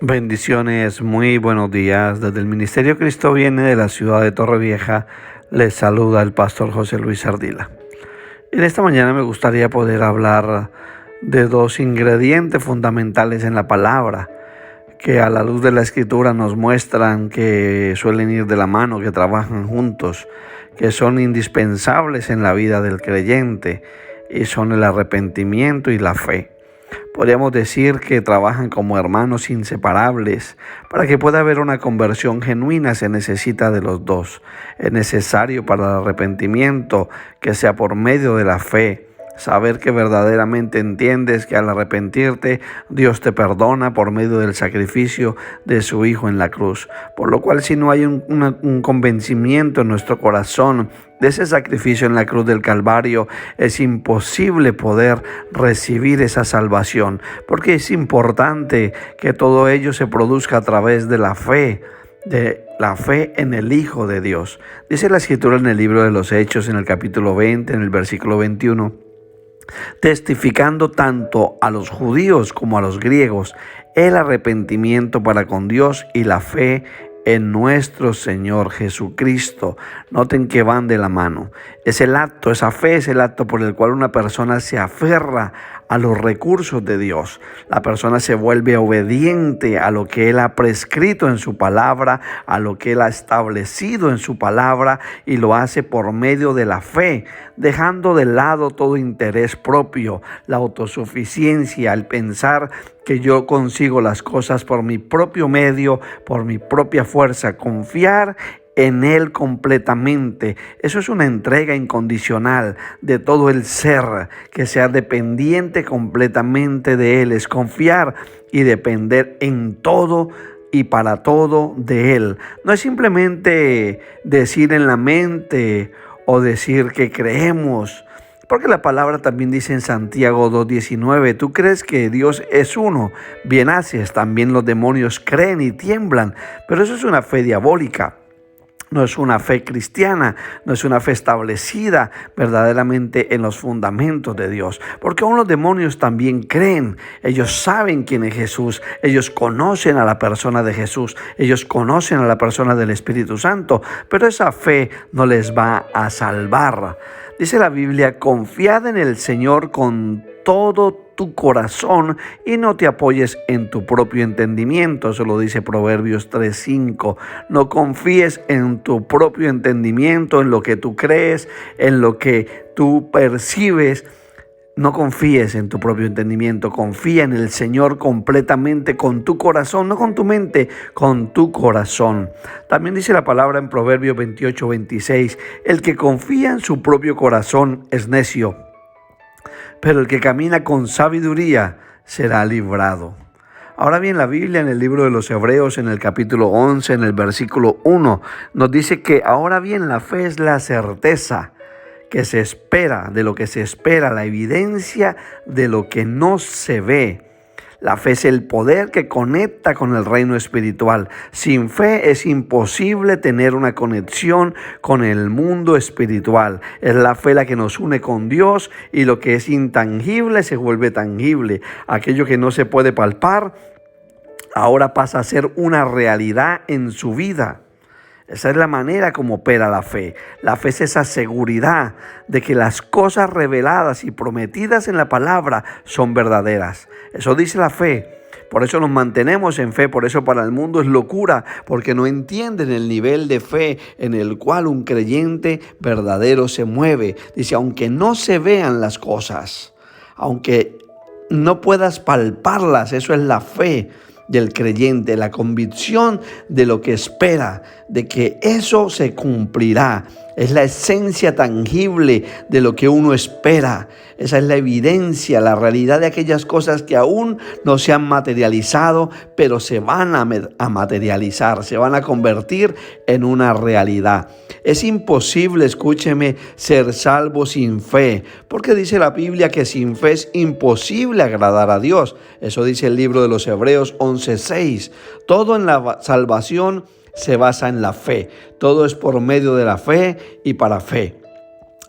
Bendiciones, muy buenos días. Desde el Ministerio Cristo Viene de la ciudad de Torrevieja, les saluda el pastor José Luis Ardila. En esta mañana me gustaría poder hablar de dos ingredientes fundamentales en la palabra, que a la luz de la Escritura nos muestran que suelen ir de la mano, que trabajan juntos, que son indispensables en la vida del creyente, y son el arrepentimiento y la fe. Podríamos decir que trabajan como hermanos inseparables. Para que pueda haber una conversión genuina se necesita de los dos. Es necesario para el arrepentimiento que sea por medio de la fe. Saber que verdaderamente entiendes que al arrepentirte, Dios te perdona por medio del sacrificio de su Hijo en la cruz. Por lo cual, si no hay un convencimiento en nuestro corazón de ese sacrificio en la cruz del Calvario, es imposible poder recibir esa salvación. Porque es importante que todo ello se produzca a través de la fe en el Hijo de Dios. Dice la Escritura en el libro de los Hechos, en el capítulo 20, en el versículo 21. Testificando tanto a los judíos como a los griegos el arrepentimiento para con Dios y la fe en nuestro Señor Jesucristo. Noten que van de la mano. Es el acto, esa fe es el acto por el cual una persona se aferra a los recursos de Dios. La persona se vuelve obediente a lo que Él ha prescrito en su palabra, a lo que Él ha establecido en su palabra, y lo hace por medio de la fe, dejando de lado todo interés propio, la autosuficiencia, el pensar que yo consigo las cosas por mi propio medio, por mi propia fuerza, confiar en Él completamente. Eso es una entrega incondicional de todo el ser, que sea dependiente completamente de Él. Es confiar y depender en todo y para todo de Él. No es simplemente decir en la mente o decir que creemos, porque la palabra también dice en Santiago 2:19, tú crees que Dios es uno, bien haces, también los demonios creen y tiemblan, pero eso es una fe diabólica. No es una fe cristiana, no es una fe establecida verdaderamente en los fundamentos de Dios. Porque aún los demonios también creen. Ellos saben quién es Jesús. Ellos conocen a la persona de Jesús. Ellos conocen a la persona del Espíritu Santo. Pero esa fe no les va a salvar. Dice la Biblia, confiad en el Señor con todo tu corazón y no te apoyes en tu propio entendimiento. Eso lo dice Proverbios 3:5. No confíes en tu propio entendimiento, en lo que tú crees, en lo que tú percibes. No confíes en tu propio entendimiento, confía en el Señor completamente con tu corazón, no con tu mente, con tu corazón. También dice la palabra en Proverbios 28:26, el que confía en su propio corazón es necio, pero el que camina con sabiduría será librado. Ahora bien, la Biblia en el libro de los Hebreos, en el capítulo 11, en el versículo 1, nos dice que ahora bien la fe es la certeza que se espera, de lo que se espera, la evidencia de lo que no se ve. La fe es el poder que conecta con el reino espiritual. Sin fe es imposible tener una conexión con el mundo espiritual. Es la fe la que nos une con Dios, y lo que es intangible se vuelve tangible. Aquello que no se puede palpar ahora pasa a ser una realidad en su vida. Esa es la manera como opera la fe. La fe es esa seguridad de que las cosas reveladas y prometidas en la palabra son verdaderas. Eso dice la fe. Por eso nos mantenemos en fe, por eso para el mundo es locura, porque no entienden el nivel de fe en el cual un creyente verdadero se mueve. Dice, aunque no se vean las cosas, aunque no puedas palparlas, eso es la fe del creyente, la convicción de lo que espera, de que eso se cumplirá. Es la esencia tangible de lo que uno espera. Esa es la evidencia, la realidad de aquellas cosas que aún no se han materializado, pero se van a materializar, se van a convertir en una realidad. Es imposible, escúcheme, ser salvo sin fe, porque dice la Biblia que sin fe es imposible agradar a Dios. Eso dice el libro de los Hebreos 11:6. Todo en la salvación se basa en la fe. Todo es por medio de la fe y para fe.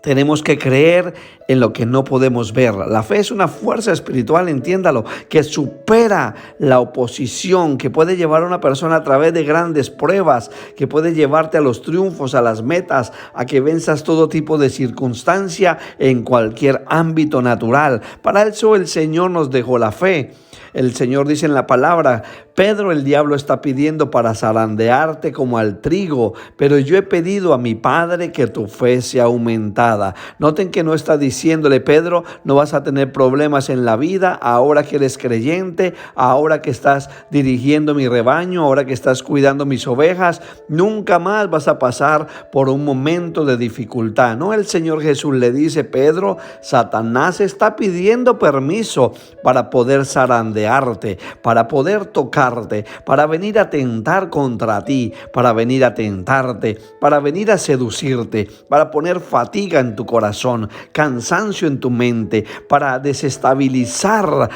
Tenemos que creer en lo que no podemos ver. La fe es una fuerza espiritual, entiéndalo, que supera la oposición, que puede llevar a una persona a través de grandes pruebas, que puede llevarte a los triunfos, a las metas, a que venzas todo tipo de circunstancia en cualquier ámbito natural. Para eso el Señor nos dejó la fe. El Señor dice en la palabra: Pedro, el diablo está pidiendo para zarandearte como al trigo, pero yo he pedido a mi Padre que tu fe sea aumentada. Noten que no está diciéndole: Pedro, no vas a tener problemas en la vida ahora que eres creyente, ahora que estás dirigiendo mi rebaño, ahora que estás cuidando mis ovejas, nunca más vas a pasar por un momento de dificultad. No, el Señor Jesús le dice: Pedro, Satanás está pidiendo permiso para poder zarandearte, para poder tocarte, para venir a tentar contra ti, para venir a tentarte, para venir a seducirte, para poner fatiga en tu corazón, cansancio en tu mente, para desestabilizar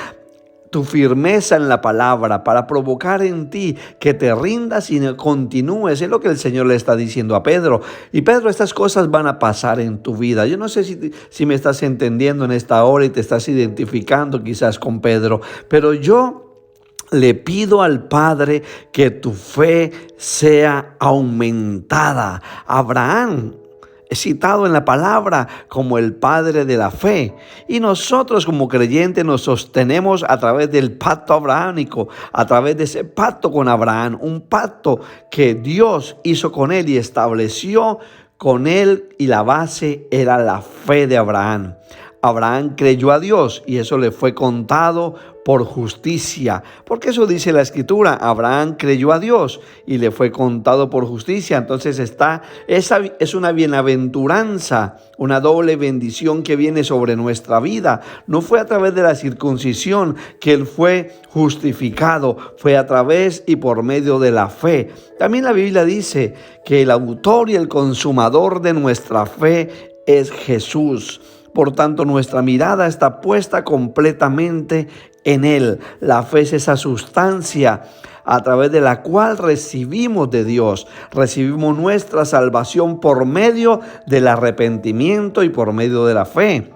tu firmeza en la palabra, para provocar en ti que te rindas y continúes. Es lo que el Señor le está diciendo a Pedro. Y Pedro, estas cosas van a pasar en tu vida. Yo no sé si me estás entendiendo en esta hora y te estás identificando quizás con Pedro, pero yo le pido al Padre que tu fe sea aumentada. Abraham es citado en la palabra como el padre de la fe. Y nosotros como creyentes nos sostenemos a través del pacto abrahámico, a través de ese pacto con Abraham, un pacto que Dios hizo con él y estableció con él, y la base era la fe de Abraham. Abraham creyó a Dios y eso le fue contado por justicia, porque eso dice la Escritura: Abraham creyó a Dios y le fue contado por justicia. Entonces esa es una bienaventuranza, una doble bendición que viene sobre nuestra vida. No fue a través de la circuncisión que él fue justificado, fue a través y por medio de la fe. También la Biblia dice que el autor y el consumador de nuestra fe es Jesús. Por tanto, nuestra mirada está puesta completamente en Él. La fe es esa sustancia a través de la cual recibimos de Dios. Recibimos nuestra salvación por medio del arrepentimiento y por medio de la fe.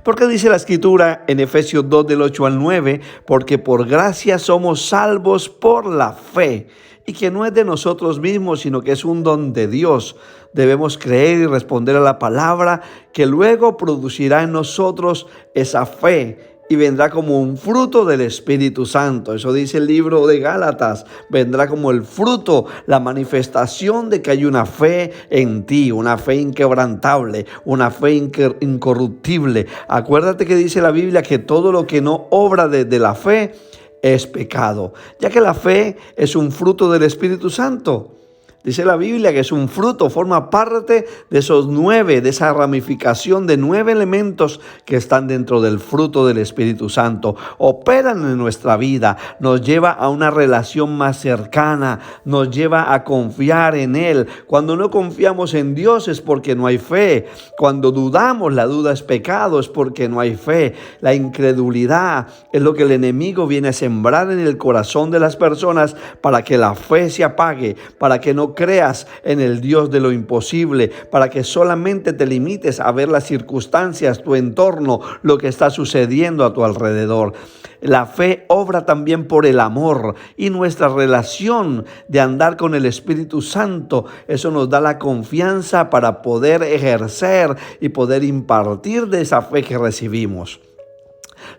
Porque dice la Escritura en Efesios 2 del 8 al 9, porque por gracia somos salvos por la fe, y que no es de nosotros mismos, sino que es un don de Dios. Debemos creer y responder a la palabra, que luego producirá en nosotros esa fe y vendrá como un fruto del Espíritu Santo. Eso dice el libro de Gálatas. Vendrá como el fruto, la manifestación de que hay una fe en ti, una fe inquebrantable, una fe incorruptible. Acuérdate que dice la Biblia que todo lo que no obra de la fe es pecado, ya que la fe es un fruto del Espíritu Santo. Dice la Biblia que es un fruto, forma parte de esos 9, de esa ramificación de 9 elementos que están dentro del fruto del Espíritu Santo. Operan en nuestra vida, nos lleva a una relación más cercana, nos lleva a confiar en Él. Cuando no confiamos en Dios es porque no hay fe. Cuando dudamos, la duda es pecado, es porque no hay fe. La incredulidad es lo que el enemigo viene a sembrar en el corazón de las personas para que la fe se apague, para que no creas en el Dios de lo imposible, para que solamente te limites a ver las circunstancias, tu entorno, lo que está sucediendo a tu alrededor. La fe obra también por el amor, y nuestra relación de andar con el Espíritu Santo, eso nos da la confianza para poder ejercer y poder impartir de esa fe que recibimos.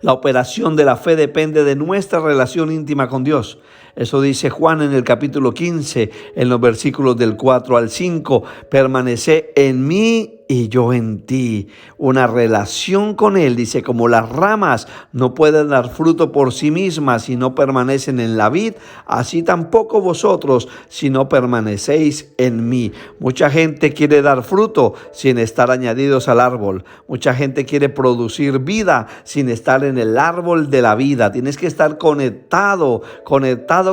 La operación de la fe depende de nuestra relación íntima con Dios. Eso dice Juan en el capítulo 15, en los versículos del 4 al 5. Permanece en mí y yo en ti. Una relación con Él, dice, como las ramas no pueden dar fruto por sí mismas si no permanecen en la vid, así tampoco vosotros si no permanecéis en mí. Mucha gente quiere dar fruto sin estar añadidos al árbol. Mucha gente quiere producir vida sin estar en el árbol de la vida. Tienes que estar conectado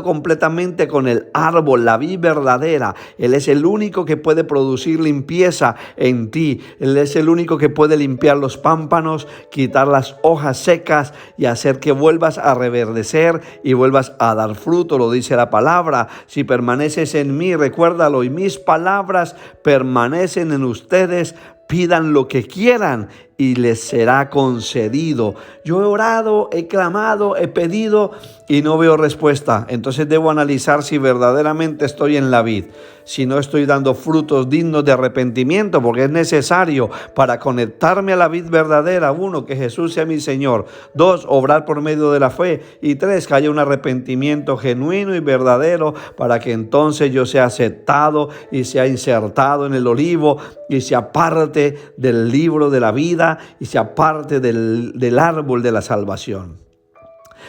completamente con el árbol, la vid verdadera. Él es el único que puede producir limpieza en ti. Él es el único que puede limpiar los pámpanos, quitar las hojas secas y hacer que vuelvas a reverdecer y vuelvas a dar fruto. Lo dice la palabra. Si permaneces en mí, recuérdalo, y mis palabras permanecen en ustedes, pidan lo que quieran y les será concedido. Yo he orado, he clamado, he pedido y no veo respuesta. Entonces debo analizar si verdaderamente estoy en la vid, si no estoy dando frutos dignos de arrepentimiento, porque es necesario para conectarme a la vid verdadera. 1, que Jesús sea mi Señor. 2, obrar por medio de la fe. Y 3, que haya un arrepentimiento genuino y verdadero para que entonces yo sea aceptado y sea insertado en el olivo y sea parte del libro de la vida y sea parte del árbol de la salvación.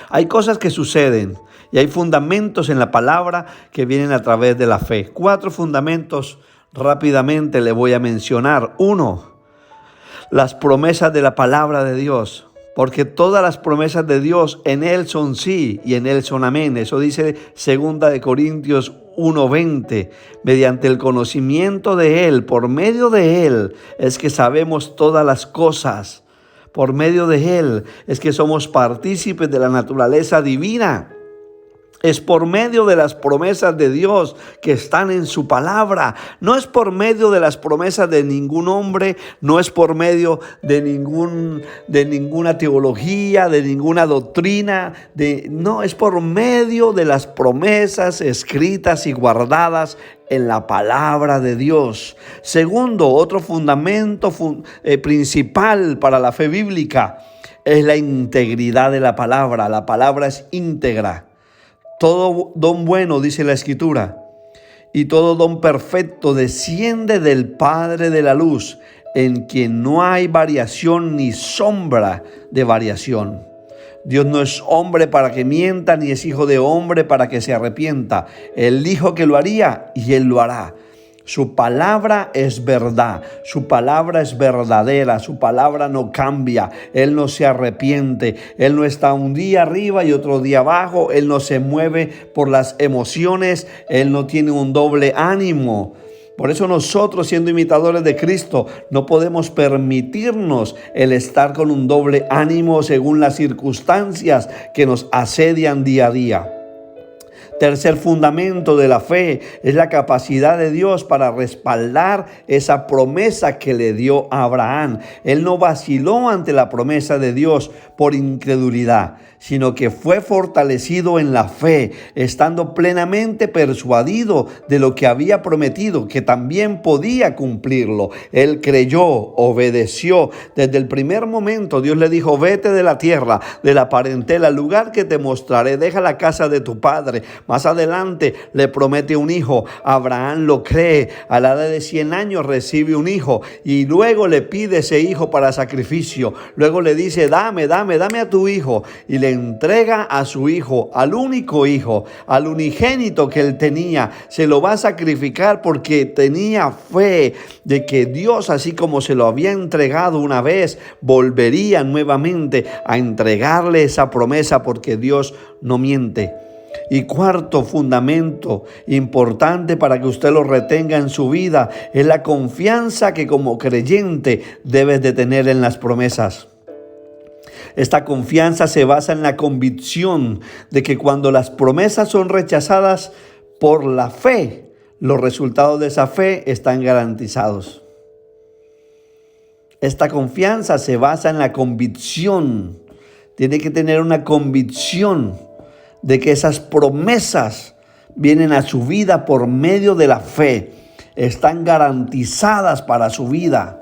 Hay cosas que suceden y hay fundamentos en la palabra que vienen a través de la fe. 4 fundamentos rápidamente le voy a mencionar. 1, las promesas de la palabra de Dios. Porque todas las promesas de Dios en Él son sí y en Él son amén. Eso dice 2 Corintios 1:20. Mediante el conocimiento de Él, por medio de Él, es que sabemos todas las cosas. Por medio de Él es que somos partícipes de la naturaleza divina. Es por medio de las promesas de Dios que están en su palabra. No es por medio de las promesas de ningún hombre, no es por medio de ninguna teología, de ninguna doctrina. No, es por medio de las promesas escritas y guardadas en la palabra de Dios. Segundo, otro fundamento principal para la fe bíblica es la integridad de la palabra. La palabra es íntegra. Todo don bueno, dice la Escritura, y todo don perfecto desciende del Padre de la luz, en quien no hay variación ni sombra de variación. Dios no es hombre para que mienta, ni es hijo de hombre para que se arrepienta. Él dijo que lo haría y Él lo hará. Su palabra es verdad, su palabra es verdadera, su palabra no cambia, Él no se arrepiente, Él no está un día arriba y otro día abajo, Él no se mueve por las emociones, Él no tiene un doble ánimo. Por eso nosotros, siendo imitadores de Cristo, no podemos permitirnos el estar con un doble ánimo según las circunstancias que nos asedian día a día. Tercer fundamento de la fe es la capacidad de Dios para respaldar esa promesa que le dio a Abraham. Él no vaciló ante la promesa de Dios por incredulidad, sino que fue fortalecido en la fe, estando plenamente persuadido de lo que había prometido, que también podía cumplirlo. Él creyó, obedeció. Desde el primer momento Dios le dijo: vete de la tierra, de la parentela, al lugar que te mostraré, deja la casa de tu padre. Más adelante le promete un hijo. Abraham lo cree. A la edad de 100 años recibe un hijo y luego le pide ese hijo para sacrificio. Luego le dice: dame a tu hijo, y le entrega a su hijo, al único hijo, al unigénito que él tenía. Se lo va a sacrificar porque tenía fe de que Dios, así como se lo había entregado una vez, volvería nuevamente a entregarle esa promesa, porque Dios no miente. Y cuarto fundamento importante para que usted lo retenga en su vida es la confianza que como creyente debes de tener en las promesas. Esta confianza se basa en la convicción de que cuando las promesas son rechazadas por la fe, los resultados de esa fe están garantizados. Esta confianza se basa en la convicción. Tiene que tener una convicción de que esas promesas vienen a su vida por medio de la fe. Están garantizadas para su vida.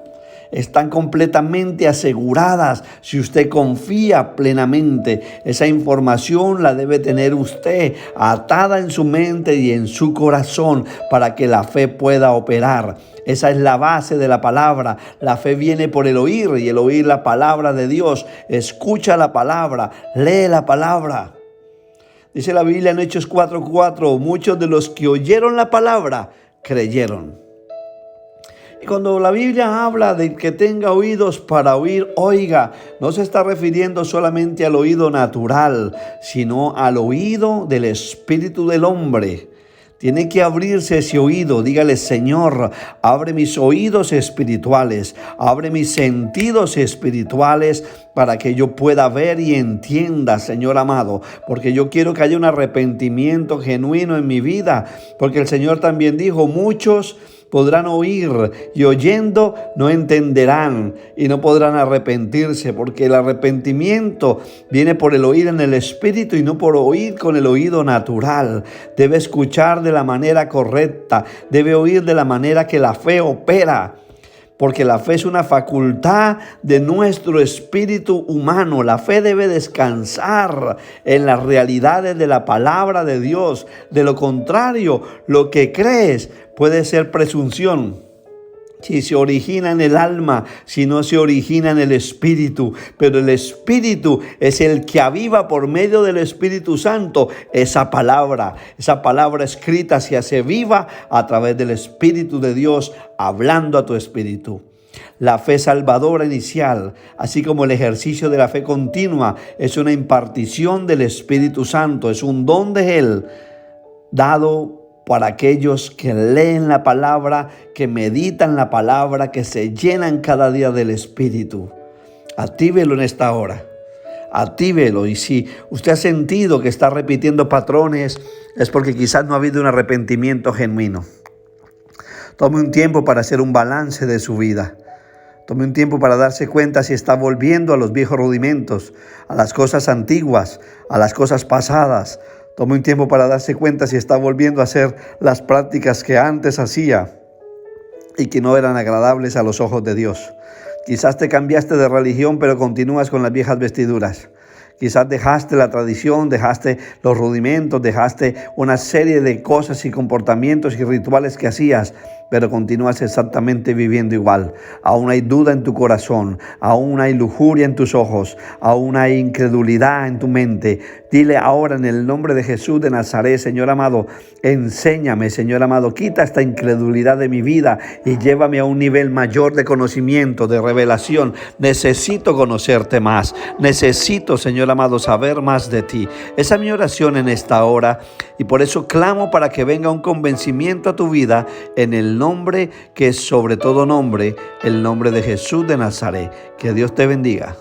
Están completamente aseguradas si usted confía plenamente. Esa información la debe tener usted atada en su mente y en su corazón para que la fe pueda operar. Esa es la base de la palabra. La fe viene por el oír, y el oír la palabra de Dios. Escucha la palabra, lee la palabra. Dice la Biblia en Hechos 4:4, muchos de los que oyeron la palabra creyeron. Y cuando la Biblia habla de que tenga oídos para oír, oiga, no se está refiriendo solamente al oído natural, sino al oído del espíritu del hombre. Tiene que abrirse ese oído. Dígale: Señor, abre mis oídos espirituales, abre mis sentidos espirituales para que yo pueda ver y entienda, Señor amado, porque yo quiero que haya un arrepentimiento genuino en mi vida, porque el Señor también dijo: muchos podrán oír y oyendo no entenderán y no podrán arrepentirse, porque el arrepentimiento viene por el oír en el Espíritu y no por oír con el oído natural. Debe escuchar de la manera correcta, debe oír de la manera que la fe opera. Porque la fe es una facultad de nuestro espíritu humano. La fe debe descansar en las realidades de la palabra de Dios. De lo contrario, lo que crees puede ser presunción. Si se origina en el alma, si no se origina en el Espíritu. Pero el Espíritu es el que aviva por medio del Espíritu Santo esa palabra escrita se hace viva a través del Espíritu de Dios, hablando a tu espíritu. La fe salvadora inicial, así como el ejercicio de la fe continua, es una impartición del Espíritu Santo, es un don de Él, dado para aquellos que leen la palabra, que meditan la palabra, que se llenan cada día del Espíritu. Actívelo en esta hora. Actívelo. Y si usted ha sentido que está repitiendo patrones, es porque quizás no ha habido un arrepentimiento genuino. Tome un tiempo para hacer un balance de su vida. Tome un tiempo para darse cuenta si está volviendo a los viejos rudimentos, a las cosas antiguas, a las cosas pasadas. Tome un tiempo para darse cuenta si está volviendo a hacer las prácticas que antes hacía y que no eran agradables a los ojos de Dios. Quizás te cambiaste de religión, pero continúas con las viejas vestiduras. Quizás dejaste la tradición, dejaste los rudimentos, dejaste una serie de cosas y comportamientos y rituales que hacías, pero continúas exactamente viviendo igual. Aún hay duda en tu corazón, aún hay lujuria en tus ojos, aún hay incredulidad en tu mente. Dile ahora en el nombre de Jesús de Nazaret: Señor amado, enséñame, Señor amado, quita esta incredulidad de mi vida y llévame a un nivel mayor de conocimiento, de revelación. Necesito conocerte más, necesito, Señor amado, saber más de ti. Esa es mi oración en esta hora, y por eso clamo para que venga un convencimiento a tu vida en el nombre que es sobre todo nombre, el nombre de Jesús de Nazaret. Que Dios te bendiga.